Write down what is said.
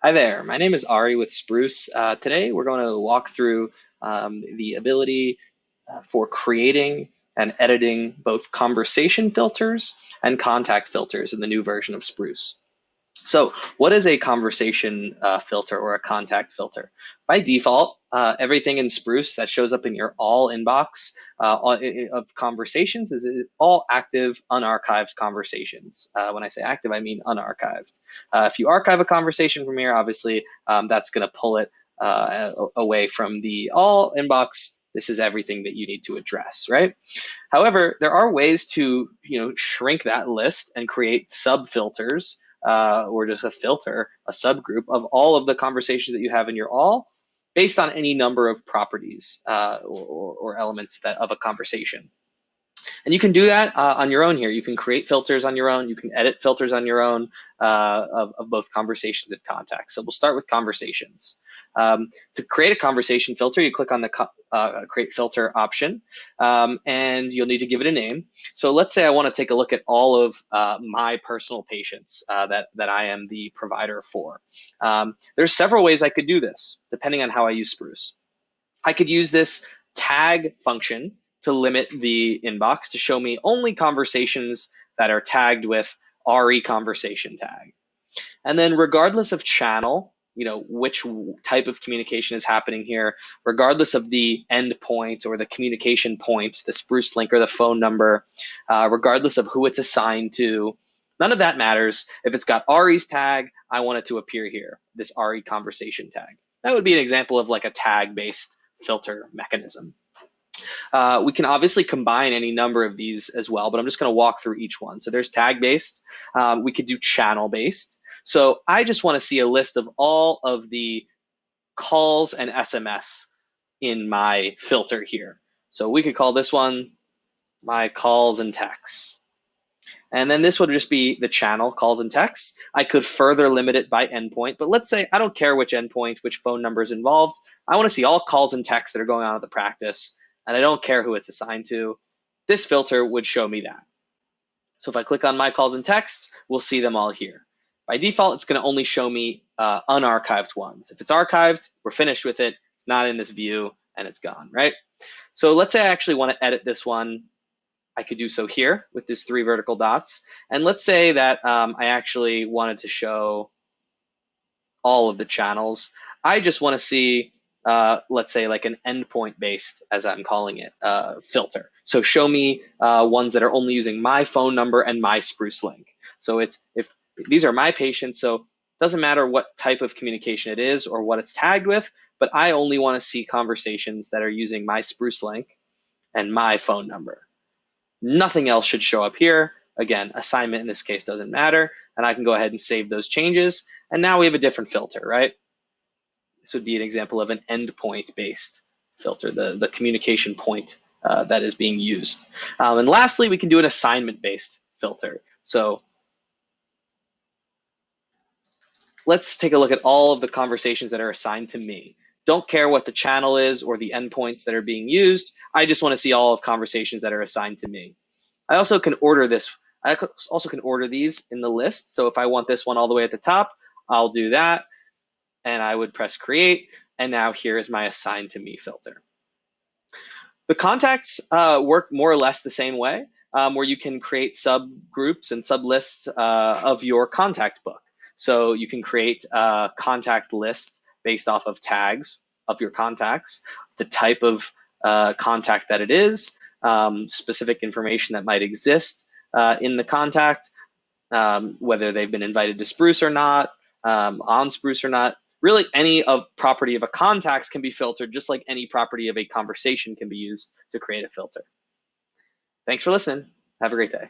Hi there, my name is Ari with Spruce. Today we're going to walk through the ability for creating and editing both conversation filters and contact filters in the new version of Spruce. So what is a conversation filter or a contact filter? By default, everything in Spruce that shows up in your all inbox of conversations is all active, unarchived conversations. When I say active, I mean unarchived. If you archive a conversation from here, obviously that's going to pull it away from the all inbox. This is everything that you need to address, right? However, there are ways to shrink that list and create sub filters or just a filter, a subgroup of all of the conversations that you have in your all based on any number of properties or elements of a conversation. And you can do that on your own here. You can create filters on your own. You can edit filters on your own of both conversations and contacts. So we'll start with conversations. To create a conversation filter, you click on the create filter option, and you'll need to give it a name. So let's say I want to take a look at all of my personal patients that I am the provider for. There's several ways I could do this, depending on how I use Spruce. I could use this tag function to limit the inbox to show me only conversations that are tagged with RE conversation tag. And then regardless of channel, which type of communication is happening here, regardless of the endpoint or the communication point, the Spruce link or the phone number, regardless of who it's assigned to, none of that matters. If it's got RE's tag, I want it to appear here, this RE conversation tag. That would be an example of like a tag-based filter mechanism. We can obviously combine any number of these as well, but I'm just going to walk through each one. So there's tag-based. We could do channel-based. So I just want to see a list of all of the calls and SMS in my filter here. So we could call this one my calls and texts. And then this would just be the channel calls and texts. I could further limit it by endpoint, but let's say I don't care which endpoint, which phone number is involved. I want to see all calls and texts that are going on at the practice, and I don't care who it's assigned to. This filter would show me that. So if I click on my calls and texts, we'll see them all here. By default, it's going to only show me unarchived ones. If it's archived, we're finished with it. It's not in this view, and it's gone, right? So let's say I actually want to edit this one. I could do so here with these 3 vertical dots. And let's say that I actually wanted to show all of the channels. I just want to see, let's say, like an endpoint based, as I'm calling it, filter. So show me ones that are only using my phone number and my Spruce link. So if these are my patients, so it doesn't matter what type of communication it is or what it's tagged with, but I only want to see conversations that are using my Spruce link and my phone number. Nothing else should show up here. Again, assignment in this case doesn't matter, and I can go ahead and save those changes. And now we have a different filter, right? This would be an example of an endpoint-based filter, the communication point that is being used. And lastly, we can do an assignment-based filter. So let's take a look at all of the conversations that are assigned to me. Don't care what the channel is or the endpoints that are being used. I just want to see all of conversations that are assigned to me. I also can order this. I also can order these in the list. So if I want this one all the way at the top, I'll do that. And I would press create. And now here is my assigned to me filter. The contacts work more or less the same way, where you can create subgroups and sublists of your contact book. So you can create contact lists based off of tags of your contacts, the type of contact that it is, specific information that might exist in the contact, whether they've been invited to Spruce or not, on Spruce or not. Really, any property of a contact can be filtered, just like any property of a conversation can be used to create a filter. Thanks for listening. Have a great day.